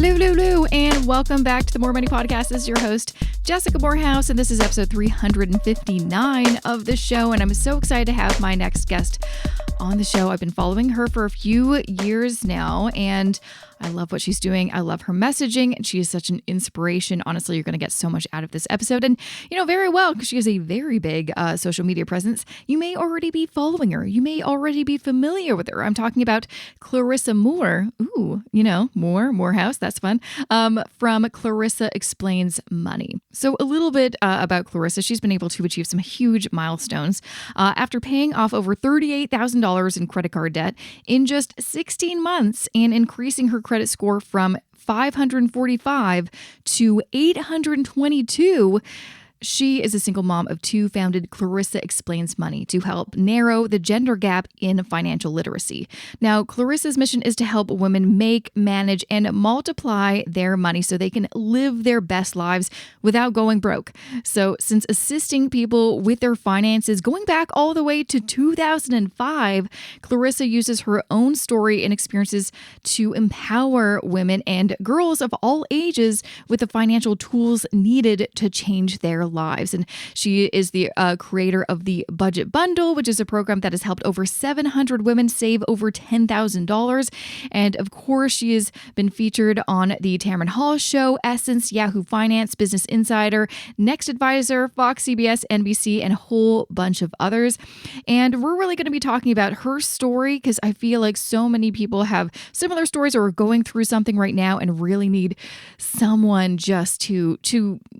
Hello, and welcome back to the More Money Podcast. This is your host, Jessica Morehouse, and this is episode 359 of the show, and I'm so excited to have my next guest on the show. I've been following her for a few years now, and I love what she's doing. I love her messaging, and she is such an inspiration. Honestly, you're going to get so much out of this episode, and very well, because she has a very big social media presence. You may already be following her. You may already be familiar with her. I'm talking about Clarissa Moore. Ooh, Morehouse. That's fun. From Clarissa Explains Money. So a little bit about Clarissa. She's been able to achieve some huge milestones after paying off over $38,000 in credit card debt in just 16 months and increasing her credit score from 545 to 822. She is a single mom of two, founded Clarissa Explains Money to help narrow the gender gap in financial literacy. Now, Clarissa's mission is to help women make, manage, and multiply their money so they can live their best lives without going broke. So, since assisting people with their finances going back all the way to 2005, Clarissa uses her own story and experiences to empower women and girls of all ages with the financial tools needed to change their lives. And she is the creator of the Budget Bundle, which is a program that has helped over 700 women save over $10,000. And of course, she has been featured on the Tamron Hall Show, Essence, Yahoo Finance, Business Insider, Next Advisor, Fox, CBS, NBC, and a whole bunch of others. And we're really going to be talking about her story because I feel like so many people have similar stories or are going through something right now and really need someone just to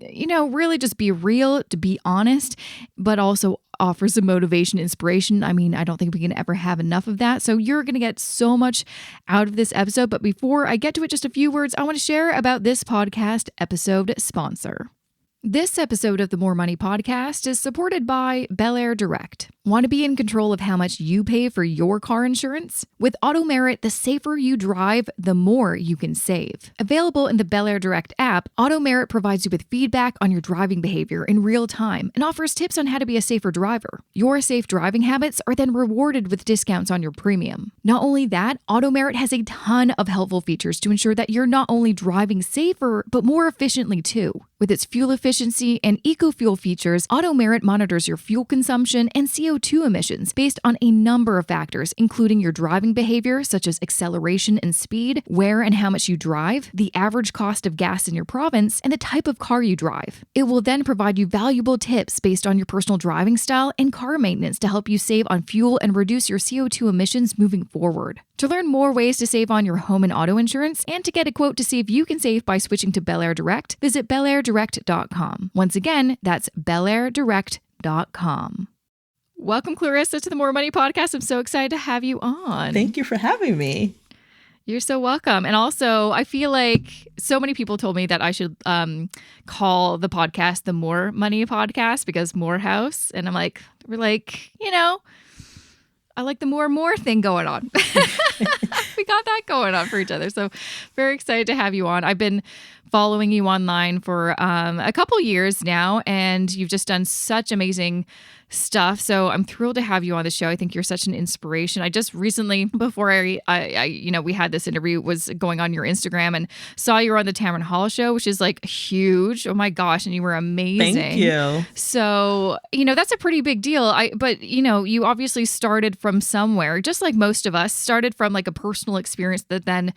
really just be real, to be honest, but also offer some motivation, inspiration. I mean, I don't think we can ever have enough of that. So you're going to get so much out of this episode. But before I get to it, just a few words I want to share about this podcast episode sponsor. This episode of the More Money Podcast is supported by Bel Air Direct. Want to be in control of how much you pay for your car insurance? With Auto Merit, the safer you drive, the more you can save. Available in the Bel Air Direct app, Auto Merit provides you with feedback on your driving behavior in real time and offers tips on how to be a safer driver. Your safe driving habits are then rewarded with discounts on your premium. Not only that, Auto Merit has a ton of helpful features to ensure that you're not only driving safer, but more efficiently too. With its fuel efficiency and eco-fuel features, Auto Merit monitors your fuel consumption and CO2 emissions based on a number of factors, including your driving behavior, such as acceleration and speed, where and how much you drive, the average cost of gas in your province, and the type of car you drive. It will then provide you valuable tips based on your personal driving style and car maintenance to help you save on fuel and reduce your CO2 emissions moving forward. To learn more ways to save on your home and auto insurance and to get a quote to see if you can save by switching to Bel Air Direct, visit belairdirect.com. Once again, that's belairdirect.com. Welcome, Clarissa, to the More Money Podcast. I'm so excited to have you on. Thank you for having me. You're so welcome. And also, I feel like so many people told me that I should call the podcast the More Money Podcast because Morehouse. And we're like, I like the more thing going on. We got that going on for each other. So very excited to have you on. I've been following you online for a couple years now, and you've just done such amazing stuff. So I'm thrilled to have you on the show. I think you're such an inspiration. I just recently, before I we had this interview, was going on your Instagram and saw you were on the Tamron Hall Show, which is like huge. Oh my gosh. And you were amazing. Thank you. So, that's a pretty big deal. But you obviously started from somewhere, just like most of us, started from like a personal experience that then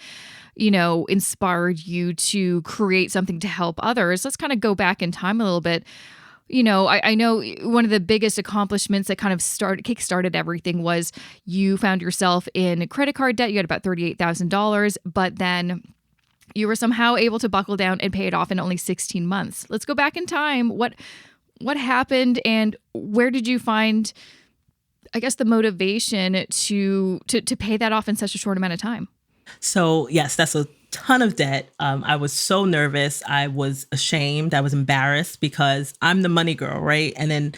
inspired you to create something to help others. Let's kind of go back in time a little bit. I know one of the biggest accomplishments that kind of kickstarted everything was you found yourself in credit card debt. You had about $38,000, but then you were somehow able to buckle down and pay it off in only 16 months. Let's go back in time. What happened, and where did you find, I guess, the motivation to pay that off in such a short amount of time? So yes, that's a ton of debt. I was so nervous. I was ashamed. I was embarrassed because I'm the money girl, right? And then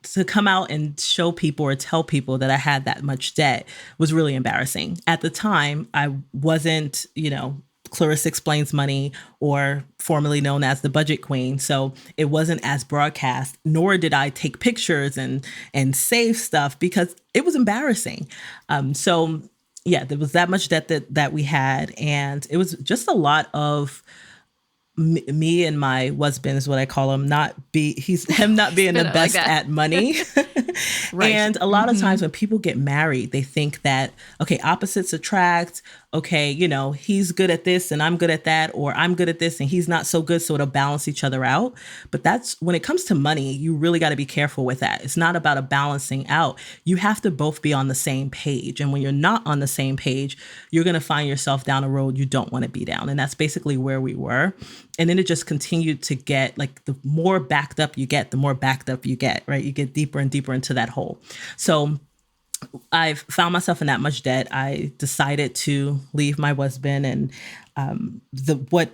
to come out and show people or tell people that I had that much debt was really embarrassing. At the time, I wasn't, Clarissa Explains Money, or formerly known as the Budget Queen. So it wasn't as broadcast, nor did I take pictures and save stuff because it was embarrassing. So Yeah, there was that much debt that we had. And it was just a lot of me and my husband is what I call him, he's him not being the Like best that. at money. Right. And a lot of times when people get married, they think that, okay, opposites attract. Okay, he's good at this and I'm good at that, or I'm good at this and he's not so good, so it'll balance each other out. But that's when it comes to money, you really got to be careful with that. It's not about a balancing out. You have to both be on the same page. And when you're not on the same page, you're going to find yourself down a road you don't want to be down. And that's basically where we were. And then it just continued to get, like, the more backed up you get, the more backed up you get, right? You get deeper and deeper into that hole. So I've found myself in that much debt. I decided to leave my husband, and what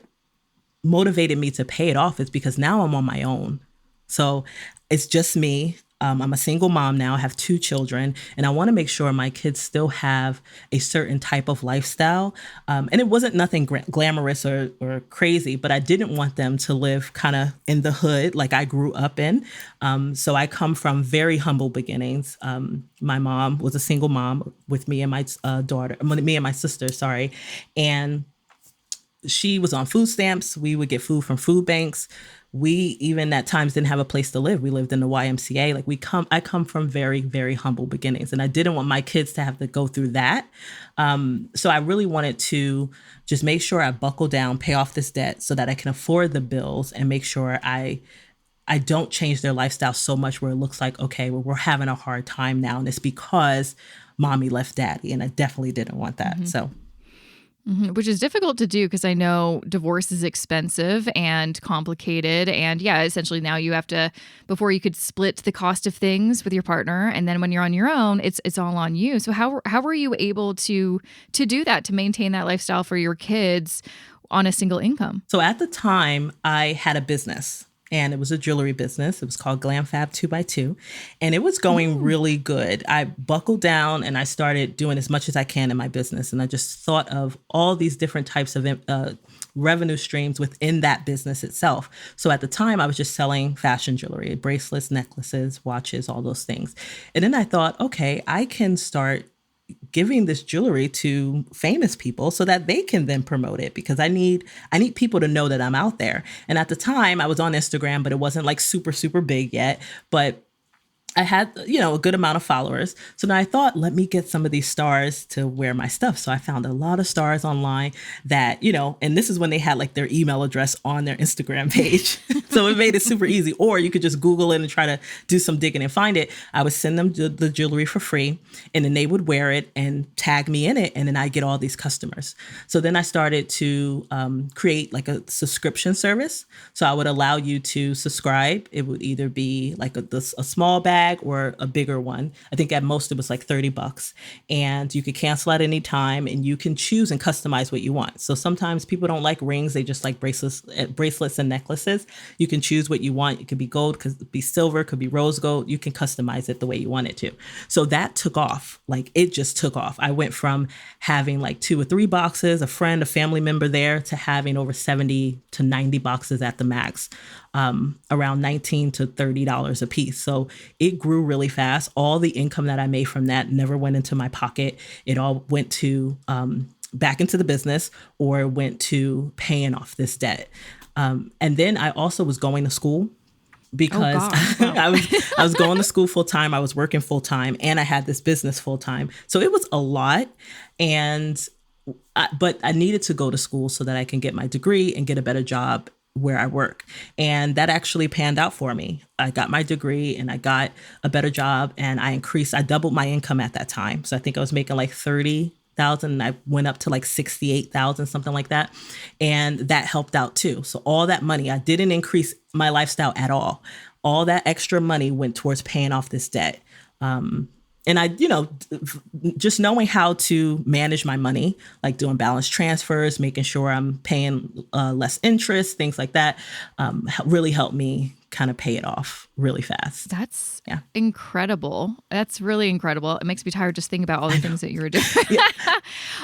motivated me to pay it off is because now I'm on my own. So it's just me. I'm a single mom now. I have 2 children, and I want to make sure my kids still have a certain type of lifestyle. And it wasn't nothing glamorous or crazy, but I didn't want them to live kind of in the hood like I grew up in. So I come from very humble beginnings. My mom was a single mom with me and my me and my sister, sorry. And she was on food stamps. We would get food from food banks. We even at times didn't have a place to live. We lived in the YMCA. I come from very, very humble beginnings, and I didn't want my kids to have to go through that. So I really wanted to just make sure I buckle down, pay off this debt so that I can afford the bills and make sure I don't change their lifestyle so much where it looks like, okay, well, we're having a hard time now. And it's because mommy left daddy. And I definitely didn't want that. Mm-hmm. So. Mm-hmm. Which is difficult to do because I know divorce is expensive and complicated. And yeah, essentially now you have to, before you could split the cost of things with your partner. And then when you're on your own, it's all on you. So how were you able to do that, to maintain that lifestyle for your kids on a single income? So at the time I had a business. And it was a jewelry business. It was called Glam Fab 2x2. And it was going really good. I buckled down and I started doing as much as I can in my business. And I just thought of all these different types of revenue streams within that business itself. So at the time, I was just selling fashion jewelry, bracelets, necklaces, watches, all those things. And then I thought, okay, I can start giving this jewelry to famous people so that they can then promote it, because I need people to know that I'm out there. And at the time I was on Instagram, but it wasn't like super, super big yet, but I had, a good amount of followers. So then I thought, let me get some of these stars to wear my stuff. So I found a lot of stars online that, and this is when they had like their email address on their Instagram page. So it made it super easy. Or you could just Google it and try to do some digging and find it. I would send them the jewelry for free, and then they would wear it and tag me in it. And then I get all these customers. So then I started to create like a subscription service. So I would allow you to subscribe. It would either be like a small bag or a bigger one. I think at most it was like $30, and you could cancel at any time, and you can choose and customize what you want. So sometimes people don't like rings. They just like bracelets and necklaces. You can choose what you want. It could be gold, could be silver, could be rose gold. You can customize it the way you want it to. So that took off. Like it just took off. I went from having like 2 or 3 boxes, a friend, a family member there, to having over 70 to 90 boxes at the max. Around $19 to $30 a piece. So it grew really fast. All the income that I made from that never went into my pocket. It all went to back into the business, or went to paying off this debt. And then I also was going to school, because I was going to school full time. I was working full time, and I had this business full time. So it was a lot. But I needed to go to school so that I can get my degree and get a better job where I work. And that actually panned out for me. I got my degree and I got a better job, and I doubled my income at that time. So I think I was making like 30,000. I went up to like 68,000, something like that. And that helped out too. So all that money, I didn't increase my lifestyle at all. All that extra money went towards paying off this debt. And I, just knowing how to manage my money, like doing balance transfers, making sure I'm paying less interest, things like that, really helped me kind of pay it off really fast. That's incredible. That's really incredible. It makes me tired just thinking about all the things that you were doing.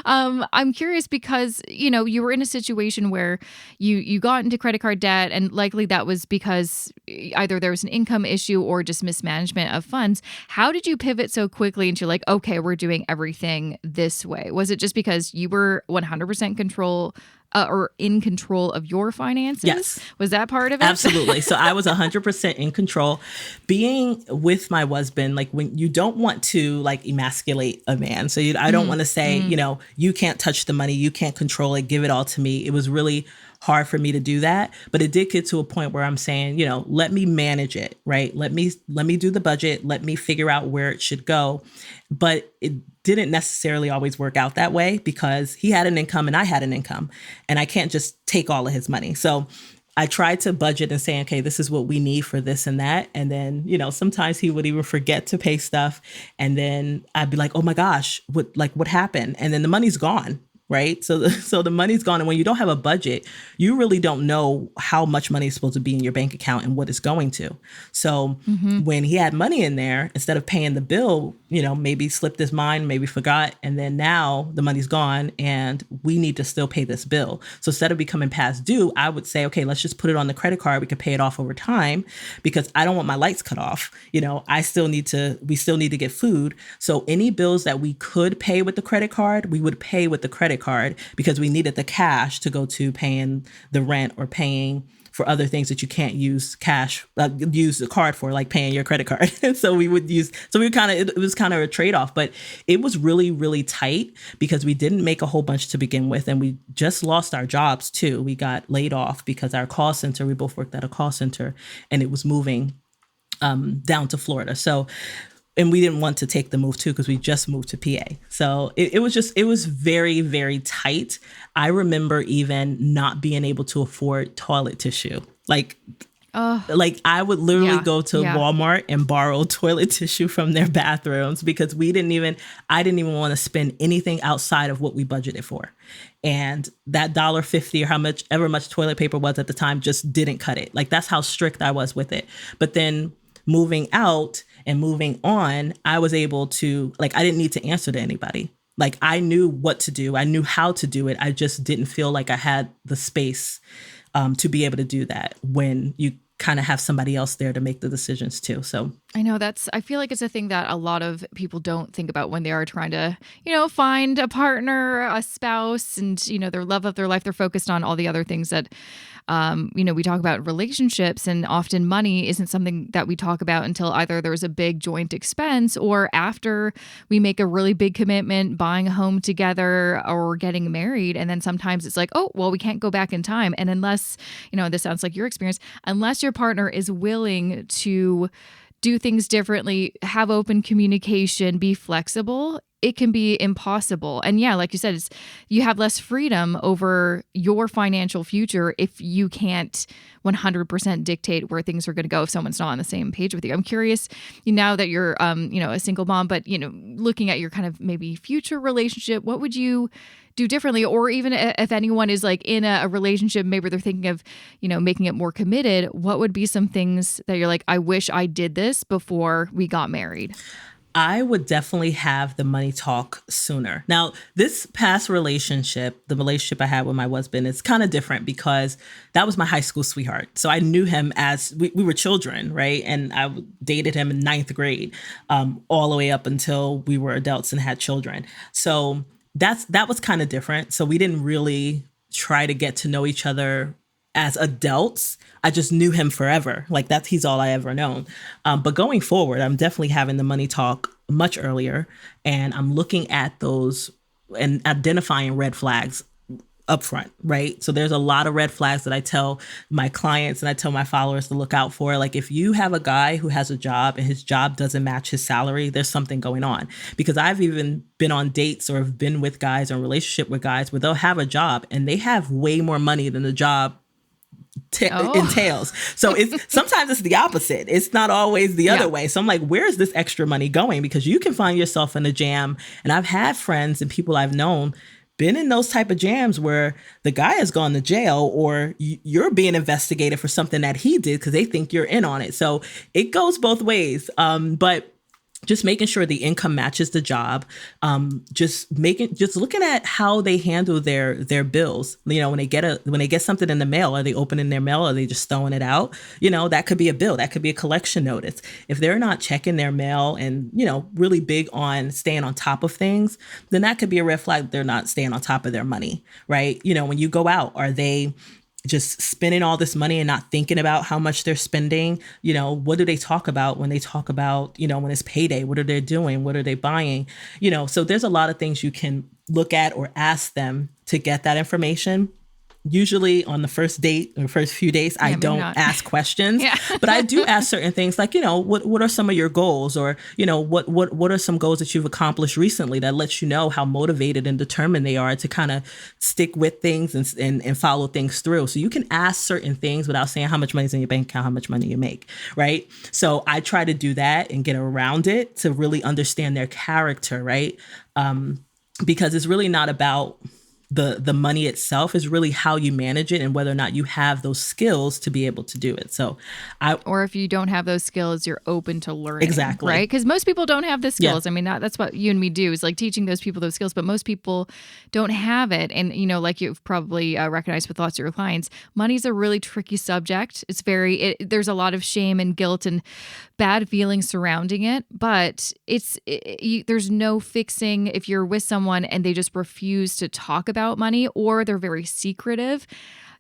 I'm curious because, you were in a situation where you got into credit card debt, and likely that was because either there was an income issue or just mismanagement of funds. How did you pivot so quickly into like, okay, we're doing everything this way? Was it just because you were 100% control or in control of your finances? Yes. Was that part of it? Absolutely. So I was 100% in control. Being with my husband, like when you don't want to like emasculate a man. So I don't want to say, you can't touch the money, you can't control it, give it all to me. It was really hard for me to do that. But it did get to a point where I'm saying, let me manage it, right? Let me do the budget. Let me figure out where it should go. But it didn't necessarily always work out that way because he had an income and I had an income, and I can't just take all of his money. So I tried to budget and say, okay, this is what we need for this and that. And then, sometimes he would even forget to pay stuff. And then I'd be like, oh my gosh, what happened? And then the money's gone. Right. So the money's gone. And when you don't have a budget, you really don't know how much money is supposed to be in your bank account and what it's going to. So when he had money in there, instead of paying the bill, maybe slipped his mind, maybe forgot. And then now the money's gone and we need to still pay this bill. So instead of becoming past due, I would say, okay, let's just put it on the credit card. We can pay it off over time because I don't want my lights cut off. We still need to get food. So any bills that we could pay with the credit card, we would pay with the credit card because we needed the cash to go to paying the rent or paying for other things that you can't use use the card for, like paying your credit card. So it was kind of a trade-off, but it was really, really tight because we didn't make a whole bunch to begin with. And we just lost our jobs too. We got laid off because our call center, we both worked at a call center, and it was moving down to Florida. And we didn't want to take the move too because we just moved to PA. So it was very, very tight. I remember even not being able to afford toilet tissue. Like I would literally go to Walmart and borrow toilet tissue from their bathrooms because I didn't even want to spend anything outside of what we budgeted for. And that $1.50 or ever much toilet paper was at the time just didn't cut it. Like that's how strict I was with it. But then moving out and moving on, I was able to, I didn't need to answer to anybody. Like I knew what to do. I knew how to do it. I just didn't feel like I had the space to be able to do that when you kind of have somebody else there to make the decisions too. So I know I feel like it's a thing that a lot of people don't think about when they are trying to, find a partner, a spouse, and, their love of their life. They're focused on all the other things that, we talk about relationships, and often money isn't something that we talk about until either there's a big joint expense or after we make a really big commitment, buying a home together or getting married. And then sometimes it's like, oh, well, we can't go back in time. And unless, this sounds like your experience, unless your partner is willing to do things differently, have open communication, be flexible, it can be impossible. And yeah, like you said, you have less freedom over your financial future if you can't 100% dictate where things are going to go if someone's not on the same page with you. I'm curious, now that you're, a single mom, but, looking at your kind of maybe future relationship, what would you do differently? Or even if anyone is like in a relationship, maybe they're thinking of, making it more committed, what would be some things that you're like, I wish I did this before we got married? I would definitely have the money talk sooner. Now, this past relationship, the relationship I had with my husband, is kind of different because that was my high school sweetheart. So I knew him as we were children, right? And I dated him in ninth grade, all the way up until we were adults and had children. So that was kind of different. So we didn't really try to get to know each other as adults. I just knew him forever. Like he's all I ever known. But going forward, I'm definitely having the money talk much earlier. And I'm looking at those and identifying red flags up front, right? So there's a lot of red flags that I tell my clients and I tell my followers to look out for. Like if you have a guy who has a job and his job doesn't match his salary, there's something going on. Because I've even been on dates or have been with guys or in relationship with guys where they'll have a job and they have way more money than the job entails. So sometimes it's the opposite. It's not always the other way. So I'm like, where's this extra money going? Because you can find yourself in a jam. And I've had friends and people I've known been in those type of jams where the guy has gone to jail or you're being investigated for something that he did because they think you're in on it. So it goes both ways. But just making sure the income matches the job, just looking at how they handle their bills. When they get something in the mail, are they opening their mail? Or are they just throwing it out? That could be a bill. That could be a collection notice. If they're not checking their mail and, really big on staying on top of things, then that could be a red flag that they're not staying on top of their money, right? When you go out, are they just spending all this money and not thinking about how much they're spending? What do they talk about when they talk about, when it's payday? What are they doing? What are they buying? So there's a lot of things you can look at or ask them to get that information. Usually on the first date or first few days, I don't ask questions, but I do ask certain things like, what are some of your goals, or, what are some goals that you've accomplished recently that lets you know how motivated and determined they are to kind of stick with things and follow things through. So you can ask certain things without saying how much money's in your bank account, how much money you make, right? So I try to do that and get around it to really understand their character, right? Because it's really not about the money itself, is really how you manage it and whether or not you have those skills to be able to do it. So or if you don't have those skills, you're open to learning. Exactly. Right? Because most people don't have the skills. I mean, that's what you and me do, is like teaching those people those skills, but most people don't have it. And, like you've probably recognized with lots of your clients, money's a really tricky subject. It's there's a lot of shame and guilt and bad feelings surrounding it, but there's no fixing if you're with someone and they just refuse to talk about money, or they're very secretive.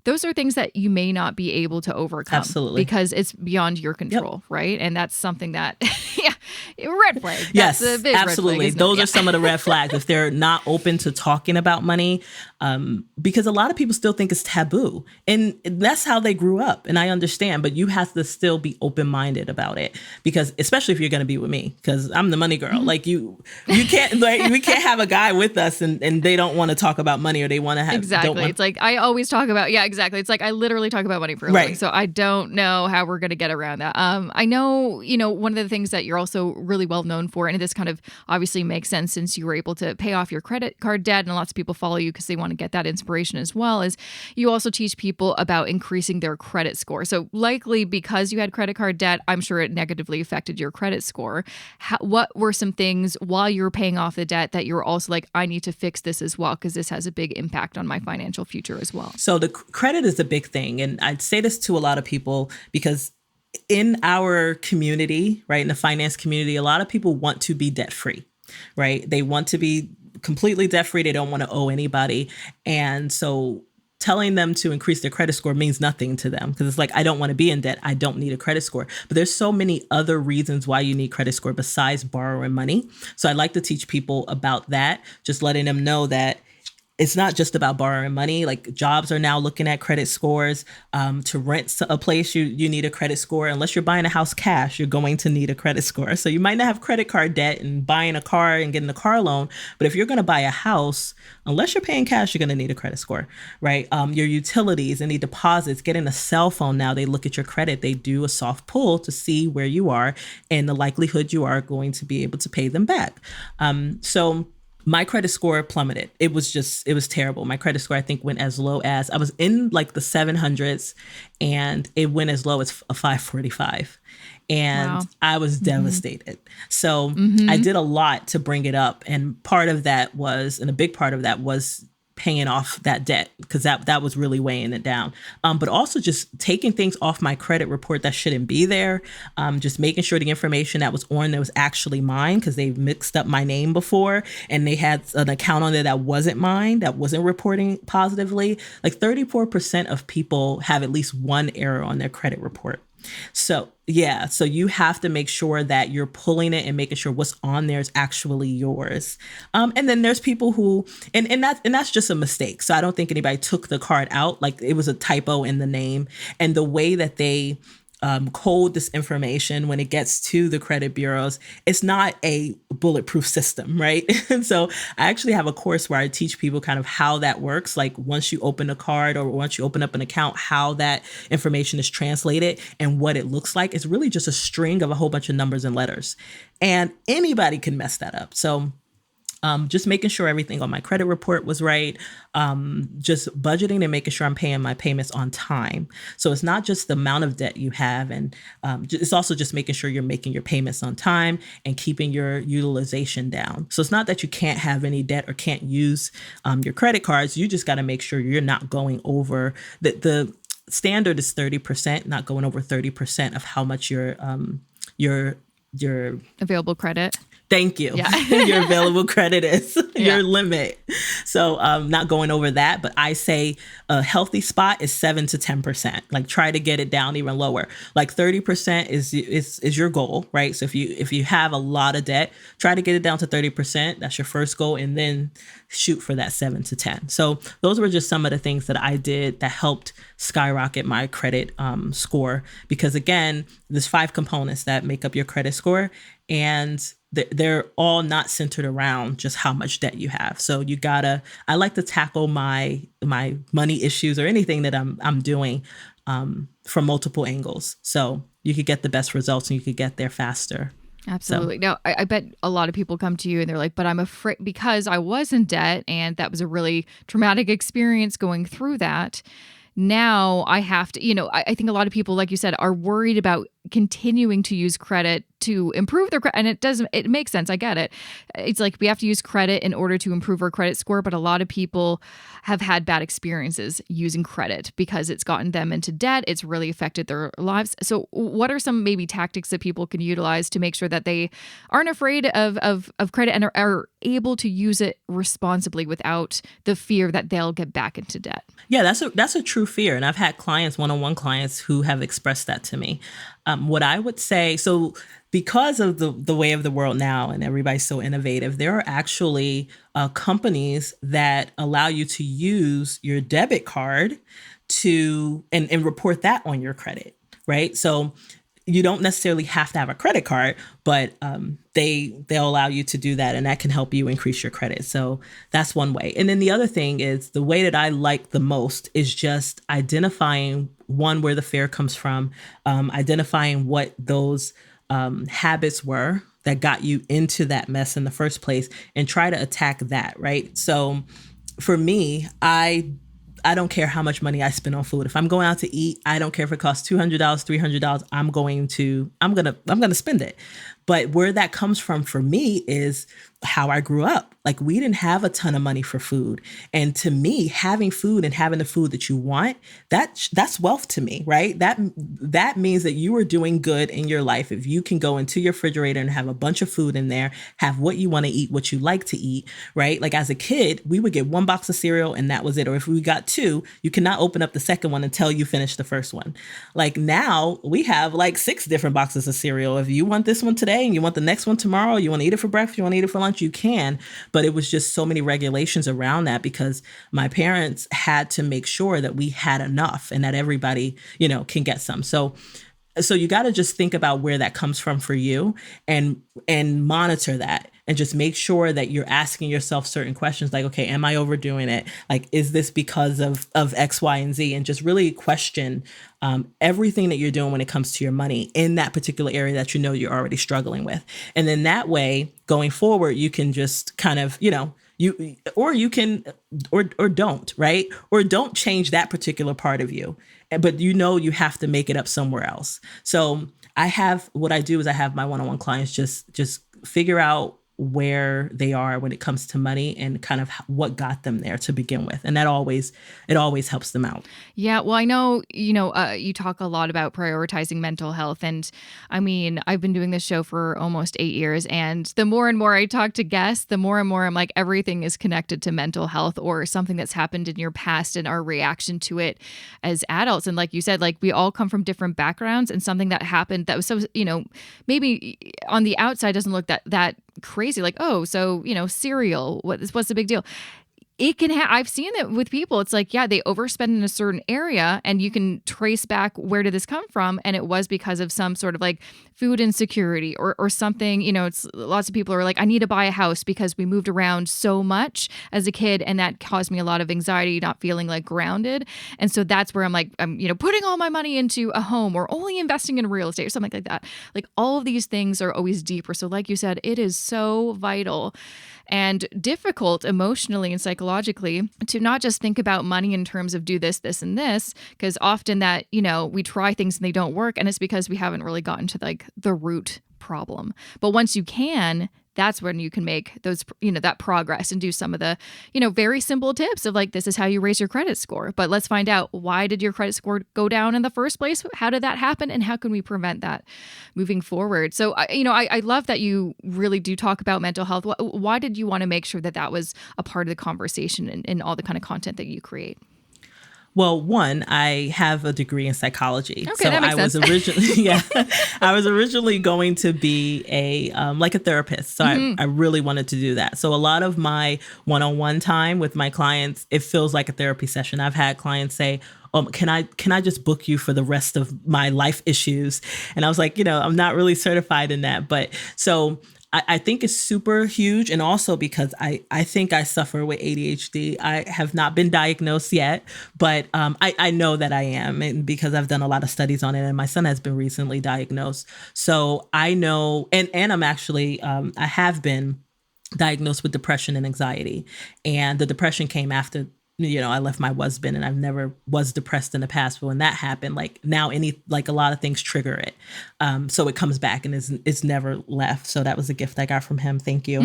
Those are things that you may not be able to overcome. Absolutely. Because it's beyond your control, right? And that's something that, red flag. Yes, that's a big absolutely. Red flag, Those are some of the red flags if they're not open to talking about money, because a lot of people still think it's taboo, and that's how they grew up. And I understand, but you have to still be open-minded about it, because especially if you're going to be with me, because I'm the money girl. Mm-hmm. Like you can't, we can't have a guy with us and they don't want to talk about money, or they want to have exactly. It's like I always talk about exactly. It's like I literally talk about money for a living, so I don't know how we're going to get around that. I know, one of the things that you're also really well known for, and this kind of obviously makes sense since you were able to pay off your credit card debt, and lots of people follow you because they want to get that inspiration as well, is you also teach people about increasing their credit score. So likely because you had credit card debt, I'm sure it negatively affected your credit score. What were some things while you were paying off the debt that you were also like, I need to fix this as well, because this has a big impact on my financial future as well? So the credit is a big thing. And I'd say this to a lot of people, because in our community, right, in the finance community, a lot of people want to be debt free, right? They want to be completely debt free. They don't want to owe anybody. And so telling them to increase their credit score means nothing to them, because it's like, I don't want to be in debt. I don't need a credit score. But there's so many other reasons why you need credit score besides borrowing money. So I like to teach people about that, just letting them know that it's not just about borrowing money. Like jobs are now looking at credit scores. To rent a place, you need a credit score. Unless you're buying a house cash, you're going to need a credit score. So you might not have credit card debt and buying a car and getting a car loan. But if you're going to buy a house, unless you're paying cash, you're going to need a credit score, right? Your utilities, any deposits, getting a cell phone now, they look at your credit. They do a soft pull to see where you are and the likelihood you are going to be able to pay them back. So my credit score plummeted. It was terrible. My credit score, I think, went as low as, I was in like the 700s, and it went as low as a 545. And wow. I was devastated. So I did a lot to bring it up. And part of that was, and a big part of that was paying off that debt, because that was really weighing it down. But also just taking things off my credit report that shouldn't be there. Just making sure the information that was on there was actually mine, because they mixed up my name before and they had an account on there that wasn't mine, that wasn't reporting positively. Like 34% of people have at least one error on their credit report. So you have to make sure that you're pulling it and making sure what's on there is actually yours. And then there's people who, and that's just a mistake. So I don't think anybody took the card out. Like it was a typo in the name, and the way that they code this information when it gets to the credit bureaus, it's not a bulletproof system, right? And so I actually have a course where I teach people kind of how that works. Like once you open a card or once you open up an account, how that information is translated and what it looks like. It's really just a string of a whole bunch of numbers and letters, and anybody can mess that up. So Just making sure everything on my credit report was right, just budgeting and making sure I'm paying my payments on time. So it's not just the amount of debt you have, and it's also just making sure you're making your payments on time and keeping your utilization down. So it's not that you can't have any debt or can't use your credit cards. You just got to make sure you're not going over the standard is 30%, not going over 30% of how much your available credit. Thank you. Yeah. Your available credit is Yeah. your limit. So not going over that, but I say a healthy spot is 7 to 10%. Like try to get it down even lower. Like 30% is your goal, right? So if you have a lot of debt, try to get it down to 30%. That's your first goal, and then shoot for that 7 to 10. So those were just some of the things that I did that helped skyrocket my credit score. Because again, there's 5 components that make up your credit score, and they're all not centered around just how much debt you have. So I like to tackle my money issues or anything that I'm doing from multiple angles. So you could get the best results and you could get there faster. Absolutely. Now, I bet a lot of people come to you and they're like, but I'm afraid because I was in debt and that was a really traumatic experience going through that. Now I have to, I think a lot of people, like you said, are worried about continuing to use credit to improve their credit. And it makes sense. I get it. It's like we have to use credit in order to improve our credit score. But a lot of people have had bad experiences using credit because it's gotten them into debt. It's really affected their lives. So what are some maybe tactics that people can utilize to make sure that they aren't afraid of credit and are able to use it responsibly without the fear that they'll get back into debt? Yeah, that's a true fear. And I've had one-on-one clients who have expressed that to me. What I would say, so because of the way of the world now and everybody's so innovative, there are actually companies that allow you to use your debit card and report that on your credit, right? So you don't necessarily have to have a credit card, but they'll allow you to do that, and that can help you increase your credit. So that's one way. And then the other thing is the way that I like the most is just identifying where the fear comes from, identifying what those habits were that got you into that mess in the first place, and try to attack that, right? So for me, I don't care how much money I spend on food. If I'm going out to eat, I don't care if it costs $200, $300. I'm gonna spend it. But where that comes from for me is how I grew up. Like we didn't have a ton of money for food. And to me, having food and having the food that you want, that's wealth to me, right? That means that you are doing good in your life. If you can go into your refrigerator and have a bunch of food in there, have what you want to eat, what you like to eat, right? Like as a kid, we would get 1 box of cereal and that was it. Or if we got 2, you cannot open up the second one until you finish the first one. Like now we have like 6 different boxes of cereal. If you want this one today and you want the next one tomorrow, you want to eat it for breakfast, you want to eat it for lunch, you can. But it was just so many regulations around that because my parents had to make sure that we had enough and that everybody, can get some. So you got to just think about where that comes from for you and monitor that and just make sure that you're asking yourself certain questions like, okay, am I overdoing it? Like, is this because of X, Y, and Z? And just really question everything that you're doing when it comes to your money in that particular area that you're already struggling with. And then that way, going forward, you can just kind of, you can don't, right? Or don't change that particular part of you. But you have to make it up somewhere else. So what I do is I have my one-on-one clients just figure out where they are when it comes to money and kind of what got them there to begin with. And it always helps them out. Yeah. Well, I know, you talk a lot about prioritizing mental health. And I mean, I've been doing this show for almost 8 years. And the more and more I talk to guests, the more and more I'm like, everything is connected to mental health or something that's happened in your past and our reaction to it as adults. And like you said, like we all come from different backgrounds, and something that happened that was so, maybe on the outside doesn't look that crazy. Like, oh, so, cereal, what's the big deal? it can I've seen it with people. It's like, yeah, they overspend in a certain area and you can trace back where did this come from. And it was because of some sort of like food insecurity or something. It's lots of people are like, I need to buy a house because we moved around so much as a kid. And that caused me a lot of anxiety, not feeling like grounded. And so that's where I'm like, I'm, putting all my money into a home or only investing in real estate or something like that. Like all of these things are always deeper. So like you said, it is so vital and difficult emotionally and psychologically to not just think about money in terms of do this, this, and this, because often that, we try things and they don't work. And it's because we haven't really gotten to like the root problem. But once you can, that's when you can make those, that progress and do some of the, very simple tips of like, this is how you raise your credit score. But let's find out, why did your credit score go down in the first place? How did that happen? And how can we prevent that moving forward? So, I love that you really do talk about mental health. Why did you want to make sure that that was a part of the conversation in all the kind of content that you create? Well, one, I have a degree in psychology. Okay, that makes sense. I was originally going to be a therapist. So I really wanted to do that. So a lot of my one-on-one time with my clients, it feels like a therapy session. I've had clients say, can I just book you for the rest of my life issues? And I was like, I'm not really certified in that. But so I think it's super huge. And also because I think I suffer with ADHD. I have not been diagnosed yet, but I know that I am, and because I've done a lot of studies on it, and my son has been recently diagnosed. So I know, and I'm actually, I have been diagnosed with depression and anxiety. And the depression came after I left my husband, and I've never was depressed in the past. But when that happened, a lot of things trigger it. So it comes back and it's never left. So that was a gift I got from him. Thank you.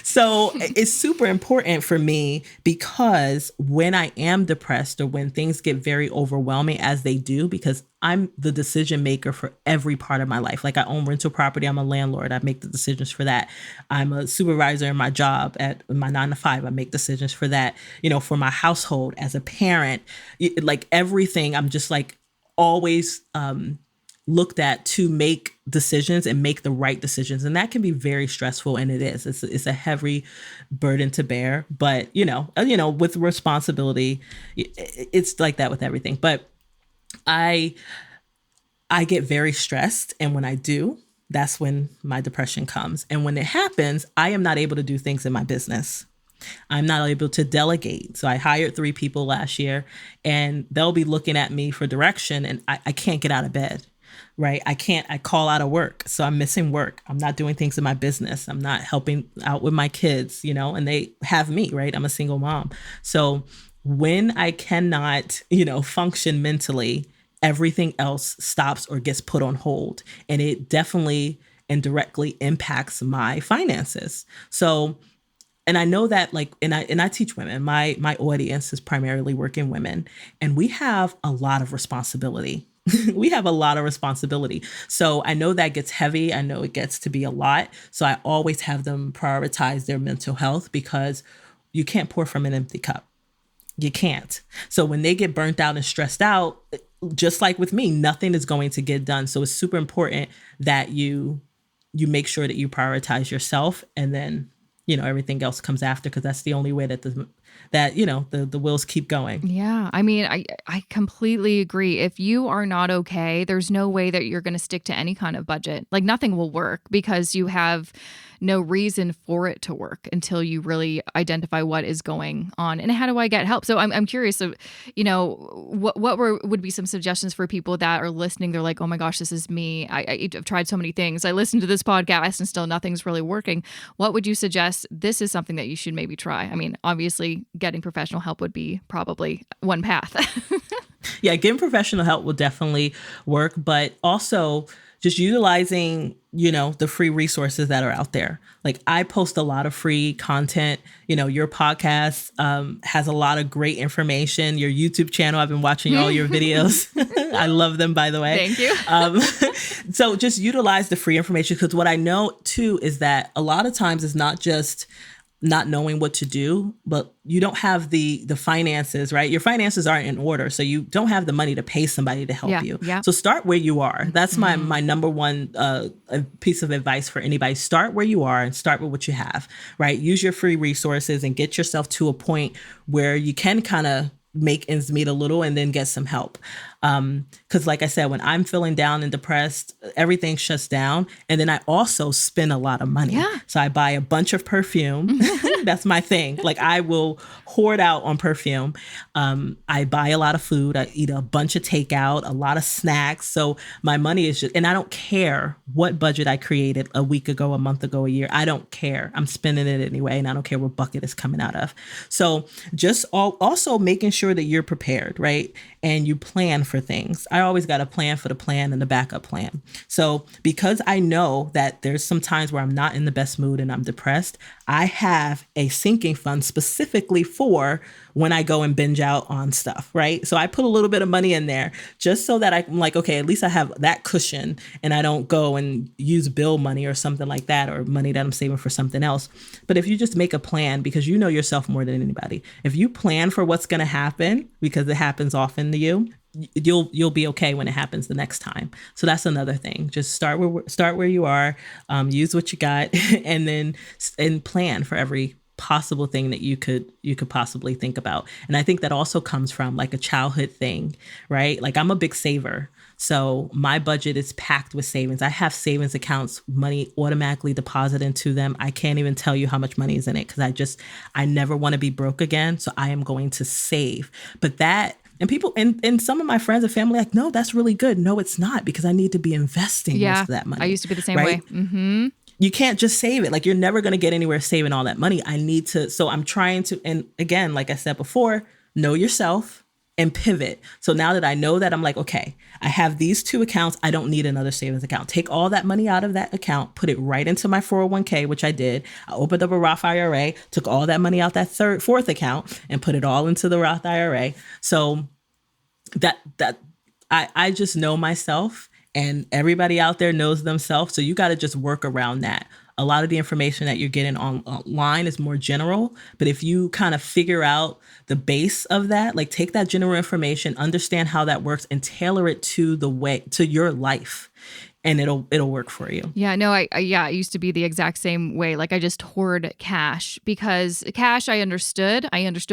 So it's super important for me, because when I am depressed or when things get very overwhelming, as they do, because I'm the decision maker for every part of my life. Like I own rental property. I'm a landlord. I make the decisions for that. I'm a supervisor in my job at my 9 to 5. I make decisions for that, for my household as a parent, like everything. I'm just like always looked at to make decisions and make the right decisions. And that can be very stressful. And it is, it's a heavy burden to bear, but with responsibility, it's like that with everything. But I get very stressed. And when I do, that's when my depression comes. And when it happens, I am not able to do things in my business. I'm not able to delegate. So I hired 3 people last year, and they'll be looking at me for direction, and I can't get out of bed, right? I call out of work. So I'm missing work. I'm not doing things in my business. I'm not helping out with my kids, and they have me, right? I'm a single mom. So when I cannot, function mentally, everything else stops or gets put on hold. And it definitely and directly impacts my finances. So, and I know that and I teach women, my audience is primarily working women, and we have a lot of responsibility. We have a lot of responsibility. So I know that gets heavy. I know it gets to be a lot. So I always have them prioritize their mental health, because you can't pour from an empty cup. You can't. So when they get burnt out and stressed out, just like with me, nothing is going to get done. So it's super important that you make sure that you prioritize yourself, and then, everything else comes after, because that's the only way that the wheels keep going. Yeah. I mean, I completely agree. If you are not okay, there's no way that you're going to stick to any kind of budget. Like nothing will work, because you have no reason for it to work until you really identify what is going on. And how do I get help? So I'm curious, so, what would be some suggestions for people that are listening? They're like, oh my gosh, this is me. I've tried so many things. I listened to this podcast and still nothing's really working. What would you suggest? This is something that you should maybe try. I mean, obviously getting professional help would be probably one path. Yeah, getting professional help will definitely work, but also just utilizing, the free resources that are out there. Like I post a lot of free content. Your podcast has a lot of great information. Your YouTube channel, I've been watching all your videos. I love them, by the way. Thank you. So just utilize the free information, because what I know too is that a lot of times it's not just not knowing what to do, but you don't have the finances, right? Your finances aren't in order. So you don't have the money to pay somebody to help you. Yeah. So start where you are. That's my number one piece of advice for anybody. Start where you are and start with what you have, right? Use your free resources and get yourself to a point where you can kind of make ends meet a little and then get some help. Because like I said, when I'm feeling down and depressed, everything shuts down. And then I also spend a lot of money. Yeah. So I buy a bunch of perfume. That's my thing. Like I will hoard out on perfume. I buy a lot of food. I eat a bunch of takeout, a lot of snacks. So my money is just, and I don't care what budget I created a week ago, a month ago, a year. I don't care. I'm spending it anyway. And I don't care what bucket it's coming out of. So just also making sure that you're prepared, right? And you plan for things. I always got a plan for the plan and the backup plan. So because I know that there's some times where I'm not in the best mood and I'm depressed, I have a sinking fund specifically for when I go and binge out on stuff, right? So I put a little bit of money in there just so that I'm like, okay, at least I have that cushion and I don't go and use bill money or something like that, or money that I'm saving for something else. But if you just make a plan, because you know yourself more than anybody, if you plan for what's going to happen, because it happens often to you, you'll be okay when it happens the next time. So that's another thing. Just start where you are, use what you got, and plan for every possible thing that you could possibly think about. And I think that also comes from like a childhood thing, right? Like I'm a big saver. So my budget is packed with savings. I have savings accounts, money automatically deposited into them. I can't even tell you how much money is in it because I never want to be broke again. So I am going to save. But and people and some of my friends and family like, no, that's really good. No, it's not, because I need to be investing most of that money. I used to be the same right? way. Mm-hmm. You can't just save it. Like you're never going to get anywhere saving all that money. So I'm trying to, and again, like I said before, know yourself and pivot. So now that I know that, I'm like, okay, I have these two accounts. I don't need another savings account. Take all that money out of that account, put it right into my 401k, which I did. I opened up a Roth IRA, took all that money out that fourth account and put it all into the Roth IRA. So I just know myself, and everybody out there knows themselves. So you got to just work around that. A lot of the information that you're getting online is more general, but if you kind of figure out the base of that, like take that general information, understand how that works, and tailor it to your life, and it'll work for you. Yeah, no, I used to be the exact same way. Like I just hoard cash, because cash, I understood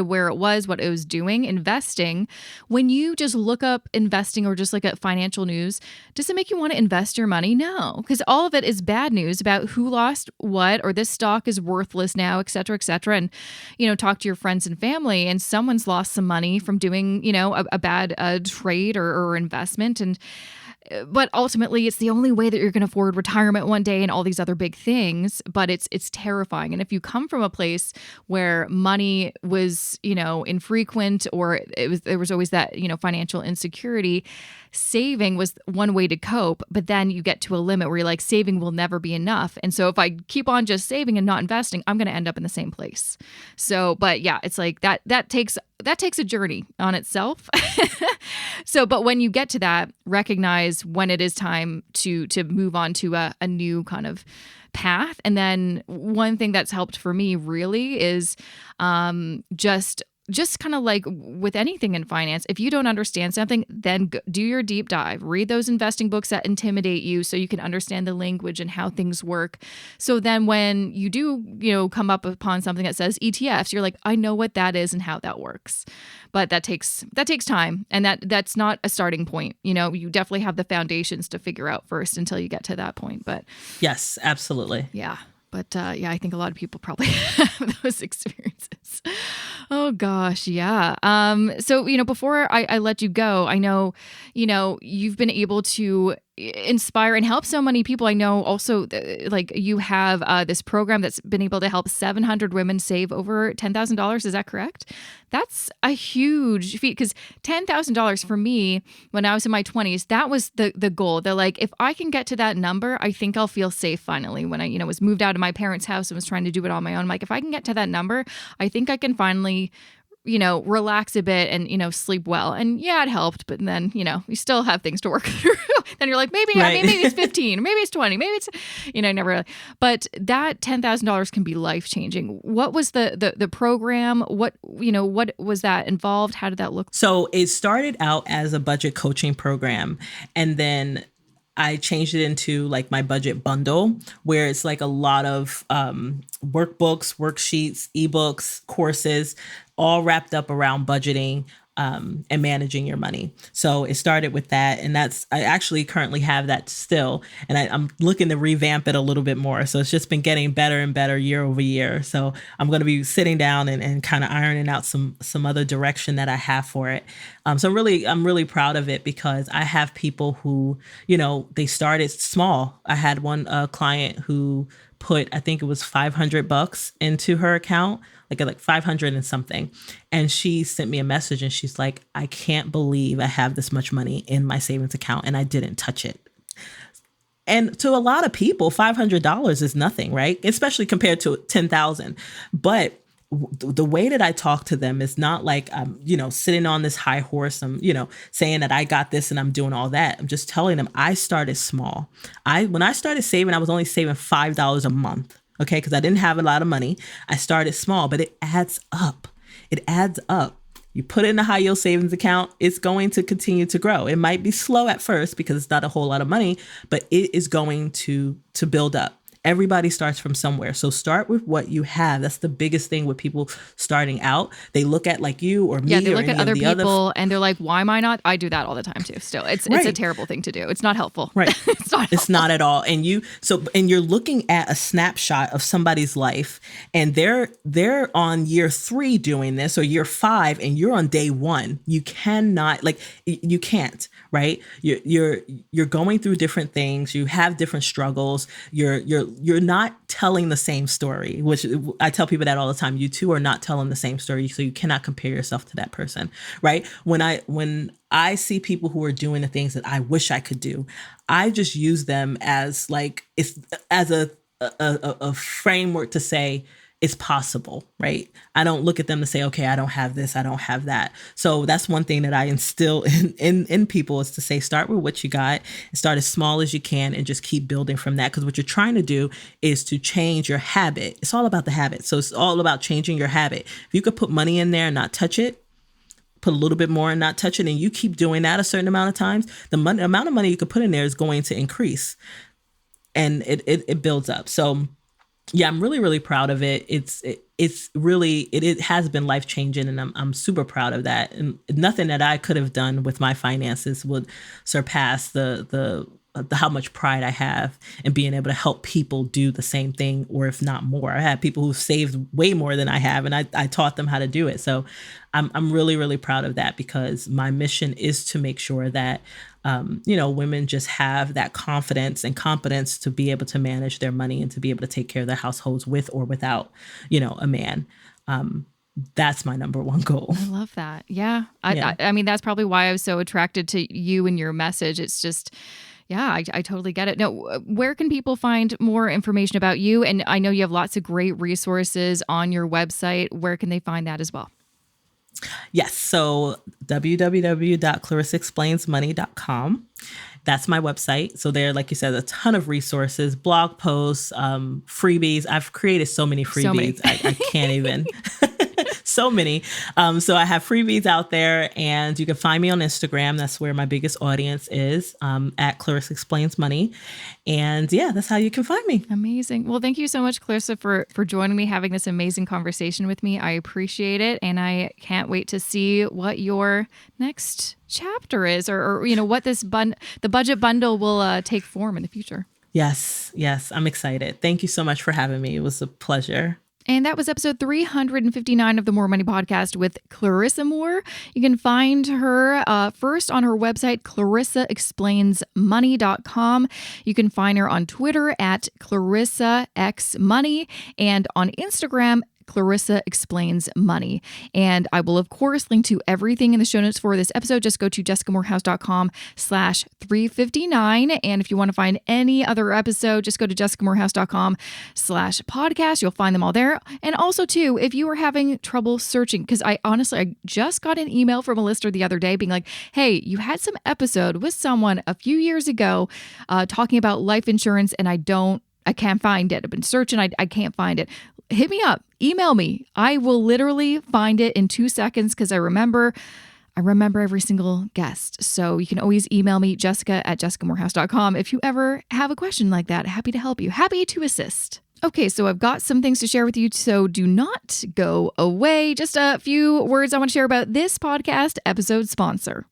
where it was, what it was doing. Investing, when you just look up investing or just look at financial news, does it make you want to invest your money? No, because all of it is bad news about who lost what, or this stock is worthless now, et cetera, et cetera. And, talk to your friends and family, and someone's lost some money from doing, a bad trade or investment. But ultimately, it's the only way that you're going to afford retirement one day and all these other big things. But it's terrifying. And if you come from a place where money was, infrequent, or there was always that, financial insecurity, saving was one way to cope. But then you get to a limit where you're like, saving will never be enough. And so if I keep on just saving and not investing, I'm going to end up in the same place. So, but yeah, it's like that takes a journey on itself. So, but when you get to that, recognize when it is time to move on to a new kind of path. And then one thing that's helped for me really is just kind of like with anything in finance, if you don't understand something, then do your deep dive. Read those investing books that intimidate you so you can understand the language and how things work. So then when you do, come up upon something that says ETFs, you're like, I know what that is and how that works. But that takes time, and that's not a starting point. You definitely have the foundations to figure out first until you get to that point. But yes, absolutely. Yeah. But I think a lot of people probably have those experiences. Oh, gosh. Yeah. So, before I let you go, I know, you've been able to inspire and help so many people. I know also like you have this program that's been able to help 700 women save over $10,000. Is that correct? That's a huge feat, because $10,000 for me when I was in my 20s, that was the goal. They're like, if I can get to that number, I think I'll feel safe finally. When I, was moved out of my parents' house and was trying to do it on my own, I'm like, if I can get to that number, I think I can finally relax a bit and, sleep well. And yeah, it helped. But then, you still have things to work through. Then you're like, maybe it's 15, maybe it's 20, maybe it's, never. But that $10,000 can be life changing. What was the program? What was that involved? How did that look? So it started out as a budget coaching program, and then I changed it into like my budget bundle, where it's like a lot of workbooks, worksheets, ebooks, courses, all wrapped up around budgeting and managing your money. So it started with that. And I actually currently have that still. And I'm looking to revamp it a little bit more. So it's just been getting better and better year over year. So I'm going to be sitting down and kind of ironing out some other direction that I have for it. So I'm really proud of it, because I have people who, they started small. I had one client who put, I think it was $500 into her account, like 500 and something. And she sent me a message and she's like, I can't believe I have this much money in my savings account and I didn't touch it. And to a lot of people, $500 is nothing, right? Especially compared to 10,000. But the way that I talk to them is not like I'm, sitting on this high horse. I'm, saying that I got this and I'm doing all that. I'm just telling them I started small. When I started saving, I was only saving $5 a month. Okay, because I didn't have a lot of money. I started small, but it adds up. It adds up. You put it in a high yield savings account, it's going to continue to grow. It might be slow at first because it's not a whole lot of money, but it is going to build up. Everybody starts from somewhere. So start with what you have. That's the biggest thing with people starting out. They look at like you or me. Yeah, they or look at other people and they're like, why am I not? I do that all the time too. Still, it's a terrible thing to do. It's not helpful. Right. It's not at all. And you're looking at a snapshot of somebody's life, and they're on year 3 doing this, or year 5, and you're on day 1. You cannot, you can't, right? You're going through different things. You have different struggles. You're not telling the same story, which I tell people that all the time. You two are not telling the same story, so you cannot compare yourself to that person, right? When I see people who are doing the things that I wish I could do, I just use them as a framework to say it's possible, right? I don't look at them to say, okay, I don't have this, I don't have that. So that's one thing that I instill in people, is to say, start with what you got, and start as small as you can, and just keep building from that. Because what you're trying to do is to change your habit. It's all about the habit. So it's all about changing your habit. If you could put money in there and not touch it, put a little bit more and not touch it, and you keep doing that a certain amount of times, the amount of money you could put in there is going to increase, and it builds up. So yeah, I'm really, really proud of it. It has been life changing, and I'm super proud of that. And nothing that I could have done with my finances would surpass the how much pride I have in being able to help people do the same thing, or if not more. I have people who've saved way more than I have, and I taught them how to do it. So I'm really, really proud of that, because my mission is to make sure that women just have that confidence and competence to be able to manage their money and to be able to take care of their households with or without, a man. That's my number one goal. I love that. Yeah. I mean, that's probably why I was so attracted to you and your message. It's just, yeah, I totally get it. Now, where can people find more information about you? And I know you have lots of great resources on your website. Where can they find that as well? Yes. So www.ClarissaExplainsMoney.com. That's my website. So there, like you said, a ton of resources, blog posts, freebies. I've created so many freebies. I can't even. So many. So I have freebies out there, and you can find me on Instagram. That's where my biggest audience is, at Clarissa Explains Money. And yeah, that's how you can find me. Amazing. Well, thank you so much, Clarissa, for joining me, having this amazing conversation with me. I appreciate it. And I can't wait to see what your next chapter is, or what the budget bundle will take form in the future. Yes. I'm excited. Thank you so much for having me. It was a pleasure. And that was episode 359 of the More Money Podcast with Clarissa Moore. You can find her first on her website, ClarissaExplainsMoney.com. You can find her on Twitter at Clarissa X Money, and on Instagram, Clarissa Explains Money. And I will, of course, link to everything in the show notes for this episode. Just go to jessicamorehouse.com/359. And if you want to find any other episode, just go to jessicamorehouse.com/podcast. You'll find them all there. And also, too, if you are having trouble searching, because I just got an email from a listener the other day being like, hey, you had some episode with someone a few years ago talking about life insurance, and I can't find it. I've been searching. I can't find it. Hit me up. Email me. I will literally find it in 2 seconds because I remember every single guest. So you can always email me, jessica@jessicamorehouse.com. If you ever have a question like that, happy to help you. Happy to assist. Okay, so I've got some things to share with you, so do not go away. Just a few words I want to share about this podcast episode sponsor.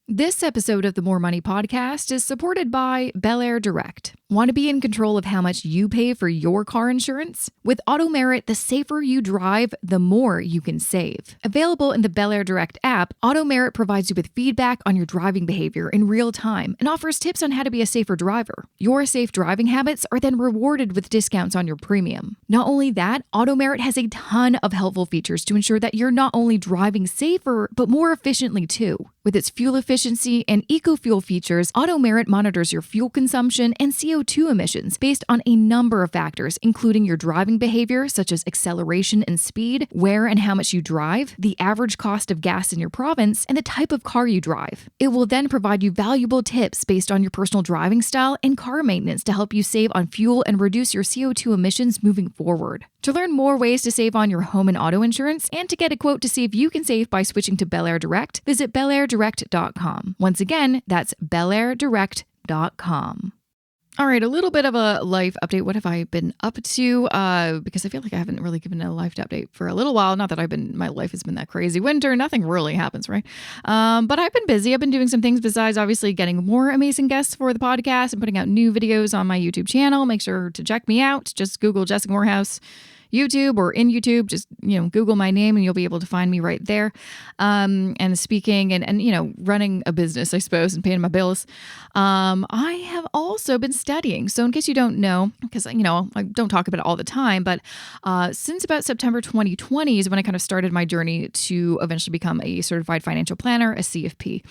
This episode of the More Money Podcast is supported by Bel Air Direct. Want to be in control of how much you pay for your car insurance? With Auto Merit, the safer you drive, the more you can save. Available in the Bel Air Direct app, Auto Merit provides you with feedback on your driving behavior in real time and offers tips on how to be a safer driver. Your safe driving habits are then rewarded with discounts on your premium. Not only that, Auto Merit has a ton of helpful features to ensure that you're not only driving safer, but more efficiently too. With its fuel efficiency and eco-fuel features, Auto Merit monitors your fuel consumption and CO2 emissions based on a number of factors, including your driving behavior, such as acceleration and speed, where and how much you drive, the average cost of gas in your province, and the type of car you drive. It will then provide you valuable tips based on your personal driving style and car maintenance to help you save on fuel and reduce your CO2 emissions moving forward. To learn more ways to save on your home and auto insurance and to get a quote to see if you can save by switching to Bel Air Direct, visit belairdirect.com. Once again, that's belairdirect.com. All right, a little bit of a life update. What have I been up to? Because I feel like I haven't really given a life update for a little while. Not that my life has been that crazy winter. Nothing really happens, right? But I've been busy. I've been doing some things besides obviously getting more amazing guests for the podcast and putting out new videos on my YouTube channel. Make sure to check me out. Just Google Jessica Morehouse YouTube or in YouTube, just, Google my name and you'll be able to find me right there. And speaking and running a business, I suppose, and paying my bills. I have also been studying. So in case you don't know, because, I don't talk about it all the time, but since about September 2020 is when I kind of started my journey to eventually become a certified financial planner, a CFP.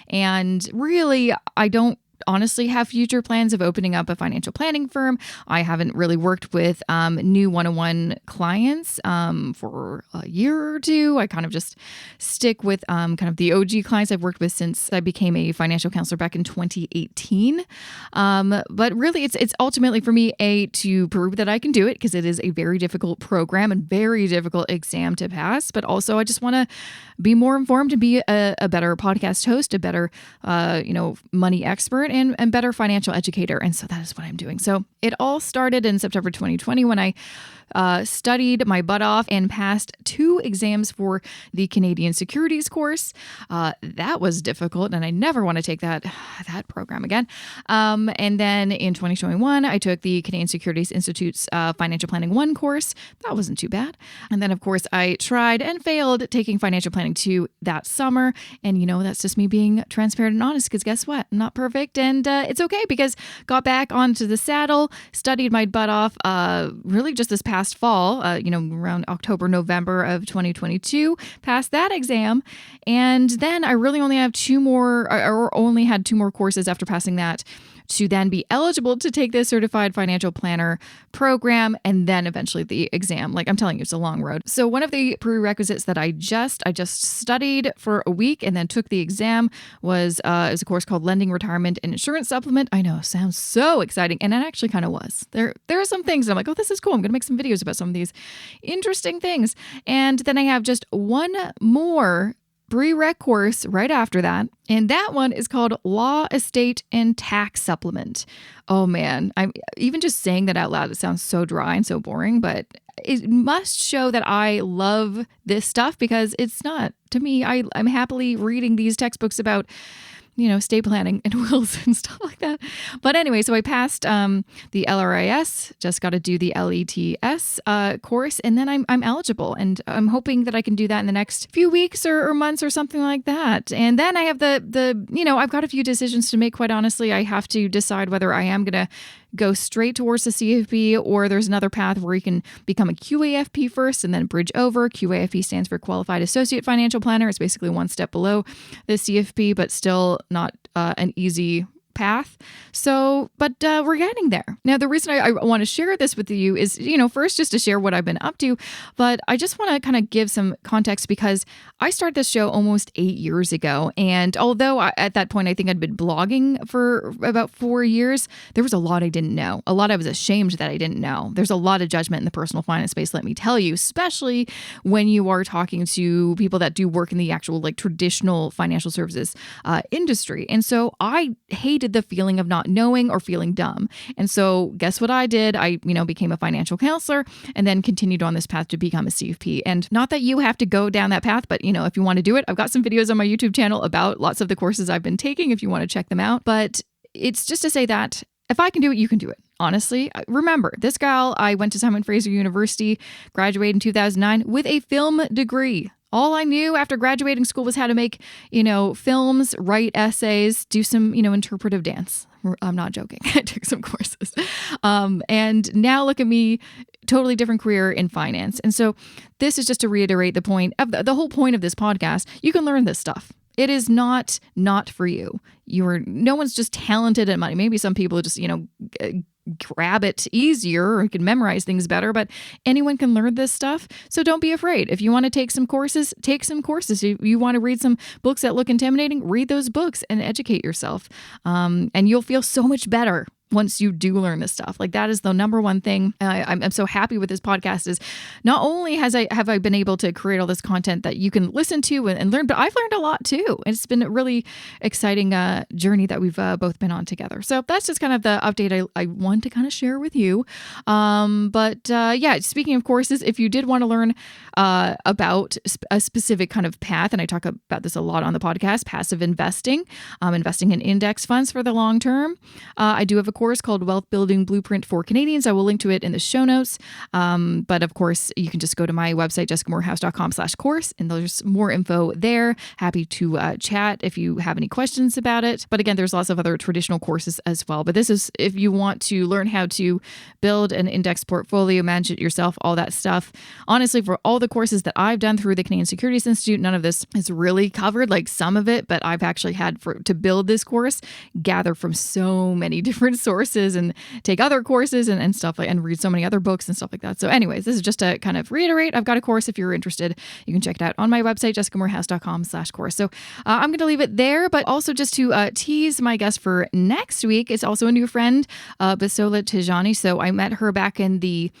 And really, I don't honestly have future plans of opening up a financial planning firm. I haven't really worked with new one-on-one clients for a year or two. I kind of just stick with kind of the OG clients I've worked with since I became a financial counselor back in 2018. But really, it's ultimately for me, to prove that I can do it, because it is a very difficult program and very difficult exam to pass. But also, I just want to be more informed and be a better podcast host, a better, money expert, and better financial educator. And so that is what I'm doing. So it all started in September 2020 when I studied my butt off and passed 2 exams for the Canadian Securities course. That was difficult, and I never want to take that program again. And then in 2021, I took the Canadian Securities Institute's Financial Planning 1 course. That wasn't too bad. And then, of course, I tried and failed taking Financial Planning 2 that summer. And, that's just me being transparent and honest, because guess what? I'm not perfect, and it's okay, because got back onto the saddle, studied my butt off really just this past fall, around October, November of 2022, passed that exam. And then I really only have 2 more, or only had 2 more courses after passing that to then be eligible to take the certified financial planner program and then eventually the exam. Like, I'm telling you, it's a long road. So one of the prerequisites that I just studied for a week and then took the exam was a course called Lending, Retirement, and Insurance Supplement. I know, sounds so exciting. And it actually kind of was. There are some things that I'm like, oh, this is cool. I'm going to make some videos about some of these interesting things. And then I have just one more prereq course right after that. And that one is called Law, Estate, and Tax Supplement. Oh man, I'm even just saying that out loud, it sounds so dry and so boring, but it must show that I love this stuff, because it's not. To me, I'm happily reading these textbooks about estate planning and wills and stuff like that. But anyway, so I passed the LRIS, just got to do the LETS course, and then I'm eligible. And I'm hoping that I can do that in the next few weeks or months or something like that. And then I have I've got a few decisions to make, quite honestly. I have to decide whether I am going to go straight towards the CFP, or there's another path where you can become a QAFP first and then bridge over. QAFP stands for Qualified Associate Financial Planner. It's basically one step below the CFP, but still not an easy path. So, but we're getting there. Now, the reason I want to share this with you is, first just to share what I've been up to, but I just want to kind of give some context because I started this show almost 8 years ago. And although at that point, I think I'd been blogging for about 4 years, there was a lot I didn't know. A lot I was ashamed that I didn't know. There's a lot of judgment in the personal finance space, let me tell you, especially when you are talking to people that do work in the actual traditional financial services industry. And so I hated the feeling of not knowing or feeling dumb. And so guess what I did? I, became a financial counselor and then continued on this path to become a CFP. And not that you have to go down that path, but if you want to do it, I've got some videos on my YouTube channel about lots of the courses I've been taking if you want to check them out. But it's just to say that if I can do it, you can do it. Honestly, remember, this gal, I went to Simon Fraser University, graduated in 2009 with a film degree. All I knew after graduating school was how to make, films, write essays, do some, interpretive dance. I'm not joking. I took some courses. And now look at me, totally different career in finance. And so this is just to reiterate the point of the whole point of this podcast. You can learn this stuff. It is not for you. No one's just talented at money. Maybe some people just, grab it easier or can memorize things better, but anyone can learn this stuff. So don't be afraid. If you want to take some courses, take some courses. If you want to read some books that look intimidating, read those books and educate yourself. And you'll feel so much better once you do learn this stuff. That is the number one thing. I'm so happy with this podcast is not only have I been able to create all this content that you can listen to and learn, but I've learned a lot too. It's been a really exciting journey that we've both been on together. So that's just kind of the update I want to kind of share with you. Speaking of courses, if you did want to learn about a specific kind of path, and I talk about this a lot on the podcast, passive investing, investing in index funds for the long term. I do have a course called Wealth Building Blueprint for Canadians. I will link to it in the show notes. But of course, you can just go to my website, jessicamorehouse.com/course, and there's more info there. Happy to chat if you have any questions about it. But again, there's lots of other traditional courses as well. But this is if you want to learn how to build an index portfolio, manage it yourself, all that stuff. Honestly, for all the courses that I've done through the Canadian Securities Institute, none of this is really covered, some of it, but I've actually had to build this course, gather from so many different sources and take other courses and stuff and read so many other books and stuff like that. So anyways, this is just to kind of reiterate, I've got a course. If you're interested, you can check it out on my website, jessicamorehouse.com/course. So I'm going to leave it there, but also just to tease my guest for next week. It's also a new friend, Basola Tijani. So I met her back in the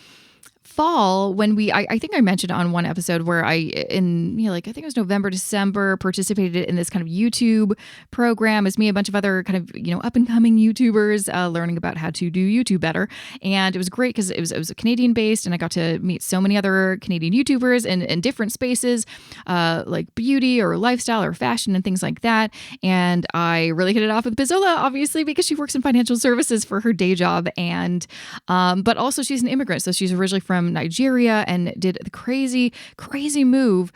fall when I think I mentioned on one episode where I think it was November, December, participated in this kind of YouTube program as me, a bunch of other kind of, up and coming YouTubers, learning about how to do YouTube better. And it was great because it was Canadian based and I got to meet so many other Canadian YouTubers in different spaces, like beauty or lifestyle or fashion and things like that. And I really hit it off with Bizola, obviously, because she works in financial services for her day job. And, but also she's an immigrant. So she's originally from Nigeria and did the crazy move,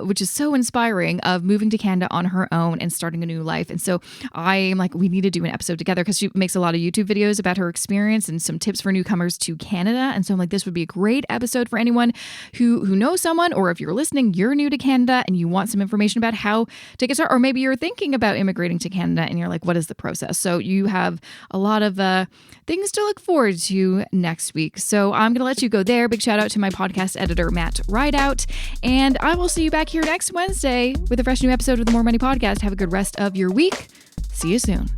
which is so inspiring, of moving to Canada on her own and starting a new life. And so I'm like, we need to do an episode together because she makes a lot of YouTube videos about her experience and some tips for newcomers to Canada. And so I'm like, this would be a great episode for anyone who knows someone, or if you're listening, you're new to Canada and you want some information about how to get started, or maybe you're thinking about immigrating to Canada and you're like, what is the process? So you have a lot of things to look forward to next week. So I'm going to let you go there. Big shout out to my podcast editor, Matt Rideout. And I will see you back here next Wednesday with a fresh new episode of the More Money Podcast. Have a good rest of your week. See you soon.